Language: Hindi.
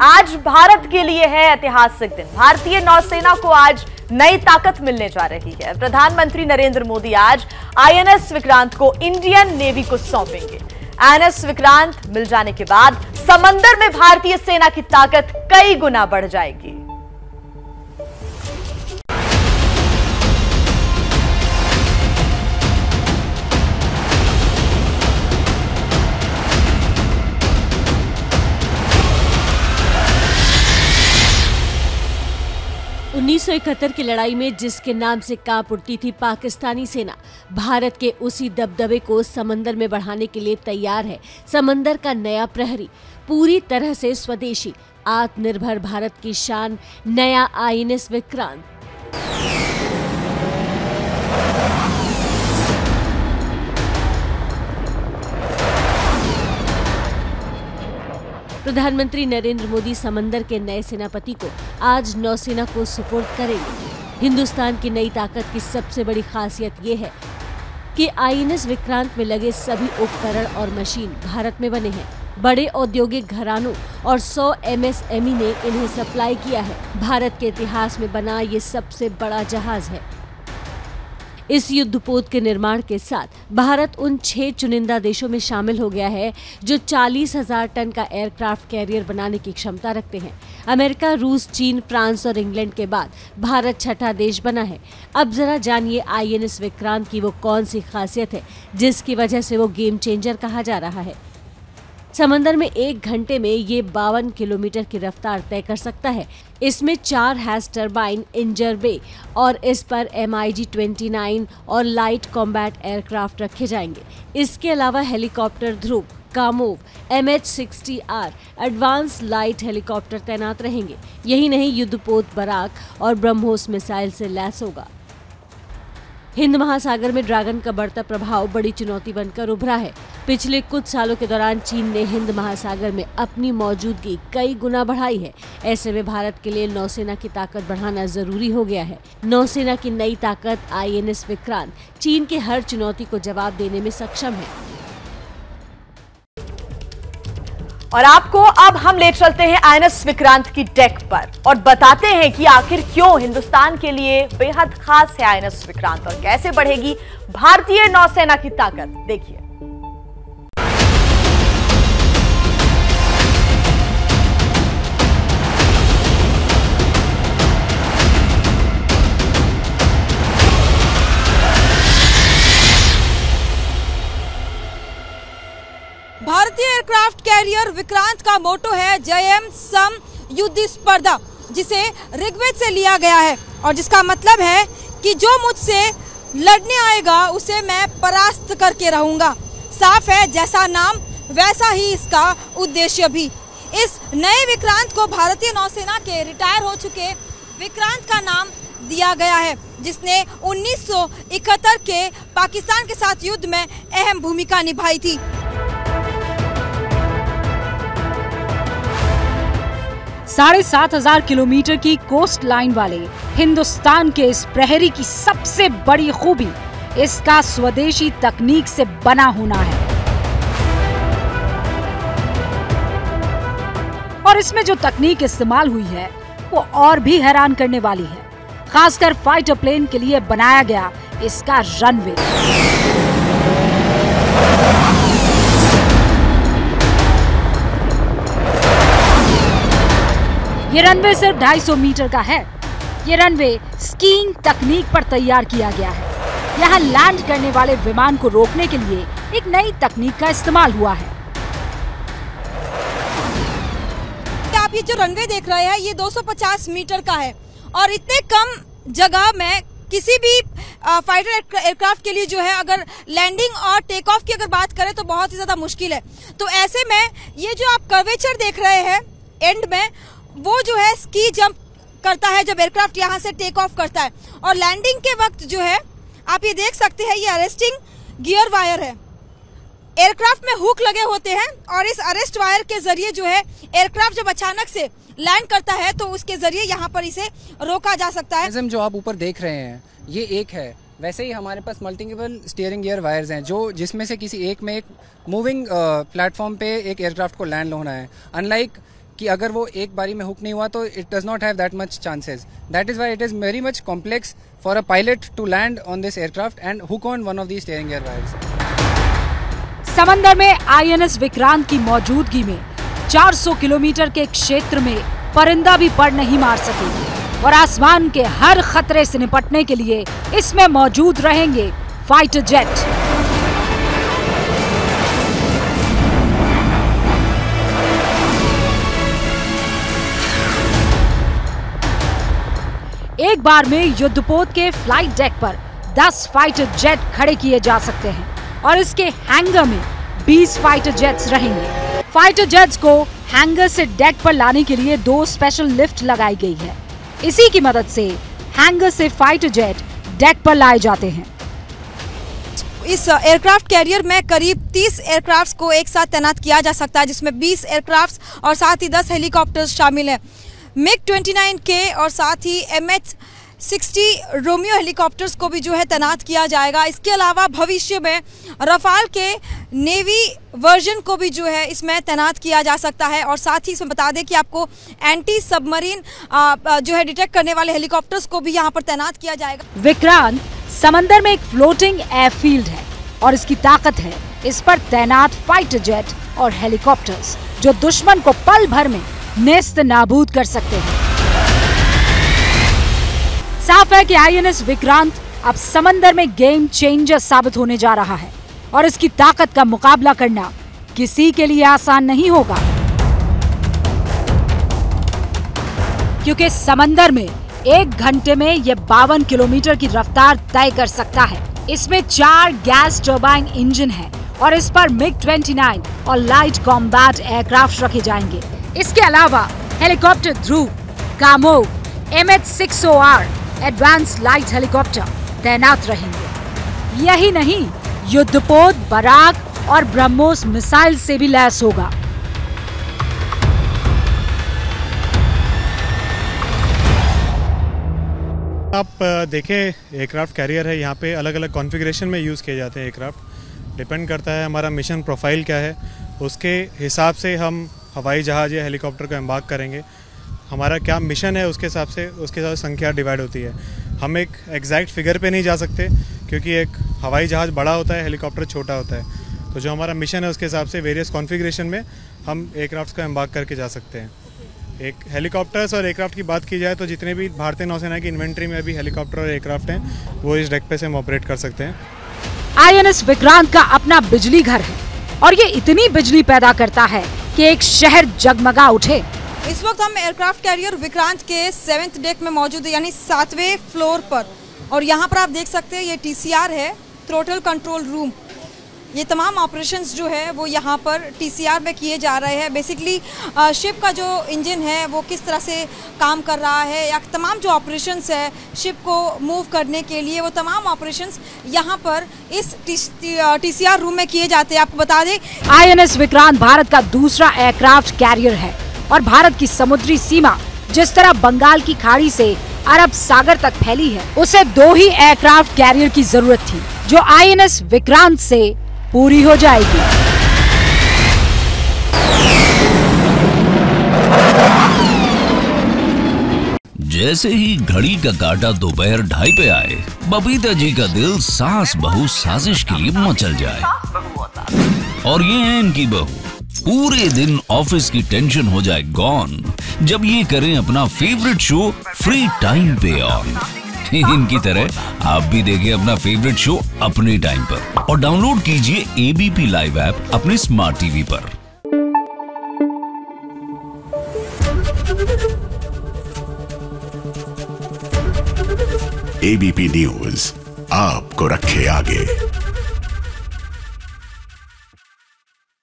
आज भारत के लिए है ऐतिहासिक दिन। भारतीय नौसेना को आज नई ताकत मिलने जा रही है। प्रधानमंत्री नरेंद्र मोदी आज आईएनएस विक्रांत को इंडियन नेवी को सौंपेंगे। आईएनएस विक्रांत मिल जाने के बाद समंदर में भारतीय सेना की ताकत कई गुना बढ़ जाएगी। 1971 की लड़ाई में जिसके नाम से कांप उठती थी पाकिस्तानी सेना, भारत के उसी दबदबे को समंदर में बढ़ाने के लिए तैयार है। समंदर का नया प्रहरी, पूरी तरह से स्वदेशी, आत्मनिर्भर भारत की शान, नया आईएनएस विक्रांत। प्रधानमंत्री नरेंद्र मोदी समंदर के नए सेनापति को आज नौसेना को सुपुर्द करेंगे। हिंदुस्तान की नई ताकत की सबसे बड़ी खासियत ये है कि आईएनएस विक्रांत में लगे सभी उपकरण और मशीन भारत में बने हैं। बड़े औद्योगिक घरानों और 100 एमएसएमई ने इन्हें सप्लाई किया है। भारत के इतिहास में बना ये सबसे बड़ा जहाज है। इस युद्धपोत के निर्माण के साथ भारत उन 6 चुनिंदा देशों में शामिल हो गया है जो 40,000 टन का एयरक्राफ्ट कैरियर बनाने की क्षमता रखते हैं। अमेरिका, रूस, चीन, फ्रांस और इंग्लैंड के बाद भारत छठा देश बना है। अब जरा जानिए आईएनएस विक्रांत की वो कौन सी खासियत है जिसकी वजह से वो गेम चेंजर कहा जा रहा है। समंदर में 1 घंटे में ये 52 किलोमीटर की रफ्तार तय कर सकता है। इसमें 4 हैज टर्बाइन इंजर बे और इस पर MiG-29 और लाइट कॉम्बैट एयरक्राफ्ट रखे जाएंगे। इसके अलावा helicopter Dhruv, Kamov, MH-60R advance light helicopter तैनात रहेंगे। यही नहीं, युद्धपोत बराक और ब्रह्मोस मिसाइल से लैस होगा। हिंद महासागर में ड्रैगन का बढ़ता प्रभाव बड़ी चुनौती बनकर उभरा है। पिछले कुछ सालों के दौरान चीन ने हिंद महासागर में अपनी मौजूदगी कई गुना बढ़ाई है। ऐसे में भारत के लिए नौसेना की ताकत बढ़ाना जरूरी हो गया है। नौसेना की नई ताकत आईएनएस विक्रांत चीन के हर चुनौती को जवाब देने में सक्षम है। और आपको अब हम ले चलते हैं आईएनएस विक्रांत की डेक पर और बताते हैं कि आखिर क्यों हिंदुस्तान के लिए बेहद खास है आईएनएस विक्रांत और कैसे बढ़ेगी भारतीय नौसेना की ताकत। देखिए। भारतीय एयरक्राफ्ट कैरियर विक्रांत का मोटो है जयम सम युद्ध स्पर्धा, जिसे ऋग्वेद से लिया गया है और जिसका मतलब है कि जो मुझसे लड़ने आएगा उसे मैं परास्त करके रहूंगा। साफ है, जैसा नाम वैसा ही इसका उद्देश्य भी। इस नए विक्रांत को भारतीय नौसेना के रिटायर हो चुके विक्रांत का नाम दिया गया है, जिसने 1971 के पाकिस्तान के साथ युद्ध में अहम भूमिका निभाई थी। 7,500 किलोमीटर की कोस्ट लाइन वाले हिंदुस्तान के इस प्रहरी की सबसे बड़ी खूबी इसका स्वदेशी तकनीक से बना होना है। और इसमें जो तकनीक इस्तेमाल हुई है वो और भी हैरान करने वाली है, खासकर फाइटर प्लेन के लिए बनाया गया इसका रनवे। ये रनवे सिर्फ 250 मीटर का है। ये रनवे स्कीइंग तकनीक पर तैयार किया गया है। यहाँ लैंड करने वाले विमान को रोकने के लिए एक नई तकनीक का इस्तेमाल हुआ है। आप ये जो रनवे देख रहे हैं ये 250 मीटर का है और इतने कम जगह में किसी भी फाइटर एयरक्राफ्ट के लिए जो है अगर लैंडिंग और टेक ऑफ की अगर बात करें तो बहुत ही ज्यादा मुश्किल है। तो ऐसे में ये जो आप कर्वेचर देख रहे हैं एंड में, वो जो है स्की जंप करता है जब एयरक्राफ्ट यहाँ से टेक ऑफ करता है। और लैंडिंग के वक्त जो है आप ये देख सकते हैं, ये अरेस्टिंग गियर वायर है। एयरक्राफ्ट में हुक लगे होते हैं और इस अरेस्ट वायर के जरिए जो है एयरक्राफ्ट जब अचानक से लैंड करता है तो उसके जरिए यहाँ पर इसे रोका जा सकता है। जो आप ऊपर देख रहे हैं ये एक है, वैसे ही हमारे पास मल्टीपल स्टीयरिंग गियर वायर्स हैं जो जिसमें से किसी एक में एक मूविंग प्लेटफॉर्म पे एक एयरक्राफ्ट को लैंड होना है। अनलाइक कि अगर वो एक बारी में हुक नहीं हुआ तो it does not have that much chances. That is why it is very much complex for a pilot to land on this aircraft and hook on one of the steering gear wires. समंदर में आईएनएस विक्रांत की मौजूदगी में 400 किलोमीटर के क्षेत्र में परिंदा भी पर नहीं मार सकेगी और आसमान के हर खतरे से निपटने के लिए इसमें मौजूद रहेंगे फाइटर जेट. एक बार में युद्धपोत के फ्लाइट डेक पर 10 फाइटर जेट खड़े किए जा सकते हैं और इसके हैंगर में 20 फाइटर जेट्स रहेंगे. फाइटर जेट्स को हैंगर से डेक पर लाने के लिए 2 स्पेशल लिफ्ट लगाई गई है. इसी की मदद से हैंगर से फाइटर जेट डेक पर लाए जाते हैं. इस एयरक्राफ्ट कैरियर में करीब 30 एयरक्राफ्ट्स को एक साथ तैनात किया जा सकता है, जिसमें 20 एयरक्राफ्ट्स और साथ ही 10 हेलीकॉप्टर्स शामिल हैं. MiG-29K और साथ ही MH-60 रोमियो हेलीकॉप्टर्स को भी जो है तैनात किया जाएगा. इसके अलावा भविष्य में रफाल के नेवी वर्जन को भी जो है इसमें तैनात किया जा सकता है. और साथ ही इसमें बता दें कि आपको एंटी सबमरीन जो है डिटेक्ट करने वाले हेलीकॉप्टर्स को भी यहाँ पर तैनात किया जाएगा. विक्रांत समंदर में एक फ्लोटिंग एयरफील्ड है और इसकी ताकत है इस पर तैनात फाइटर जेट और हेलीकॉप्टर्स जो दुश्मन को पल भर में नेस्त नाबूद कर सकते हैं. साफ है कि आईएनएस विक्रांत अब समंदर में गेम चेंजर साबित होने जा रहा है और इसकी ताकत का मुकाबला करना किसी के लिए आसान नहीं होगा, क्योंकि समंदर में 1 घंटे में ये 52 किलोमीटर की रफ्तार तय कर सकता है. इसमें 4 गैस टर्बाइन इंजन है और इस पर MiG-29 और लाइट कॉम्बैट एयरक्राफ्ट रखे जाएंगे. इसके अलावा helicopter Dhruv, Kamov, MH-60R advance light helicopter तैनात रहेंगे. यही नहीं, युद्धपोत, बराक और ब्रह्मोस मिसाइल से भी लैस होगा. आप देखें एयरक्राफ्ट कैरियर है, यहाँ पे अलग अलग कॉन्फ़िगरेशन में यूज़ किए जाते हैं एयरक्राफ्ट. डिपेंड करता है हमारा मिशन प्रोफाइल क्या है, उसके हिसाब से हम हवाई जहाज़ या हेलीकॉप्टर को एम्बार्क करेंगे. हमारा क्या मिशन है उसके हिसाब से संख्या डिवाइड होती है. हम एक एग्जैक्ट फिगर पे नहीं जा सकते क्योंकि एक हवाई जहाज़ बड़ा होता है, हेलीकॉप्टर छोटा होता है. तो जो हमारा मिशन है उसके हिसाब से वेरियस कॉन्फ़िगरेशन में हम एयरक्राफ्ट को एम्बार्क करके जा सकते हैं. एक हेलीकॉप्टर्स और एयरक्राफ्ट की बात की जाए तो जितने भी भारतीय नौसेना की इन्वेंट्री में अभी हेलीकॉप्टर और एयरक्राफ्ट हैं वो इस डेक पे से हम ऑपरेट कर सकते हैं. आईएनएस विक्रांत का अपना बिजली घर है और ये इतनी बिजली पैदा करता है कि एक शहर जगमगा उठे. इस वक्त हम एयरक्राफ्ट कैरियर विक्रांत के 7th डेक में मौजूद है, यानी 7वें फ्लोर पर. और यहाँ पर आप देख सकते हैं ये TCR है, थ्रोटल कंट्रोल रूम. ये तमाम ऑपरेशंस जो है वो यहाँ पर TCR में किए जा रहे हैं. बेसिकली शिप का जो इंजन है वो किस तरह से काम कर रहा है या तमाम जो ऑपरेशंस है शिप को मूव करने के लिए, वो तमाम ऑपरेशंस यहाँ पर इस TCR रूम में किए जाते हैं. आपको बता दें आईएनएस विक्रांत भारत का दूसरा एयरक्राफ्ट कैरियर है और भारत की समुद्री सीमा जिस तरह बंगाल की खाड़ी से अरब सागर तक फैली है, उसे 2 ही एयरक्राफ्ट कैरियर की जरूरत थी जो आईएनएस विक्रांत से पूरी हो जाएगी. जैसे ही घड़ी का काटा दोपहर 2:30 पे आए, बबीता जी का दिल सास बहू साजिश के लिए मचल जाए. और ये है इनकी बहू, पूरे दिन ऑफिस की टेंशन हो जाए गॉन जब ये करें अपना फेवरेट शो फ्री टाइम पे ऑन. इनकी तरह आप भी देखिए अपना फेवरेट शो अपने टाइम पर और डाउनलोड कीजिए ABP लाइव ऐप अपने स्मार्ट टीवी पर. ABP न्यूज आपको रखे आगे.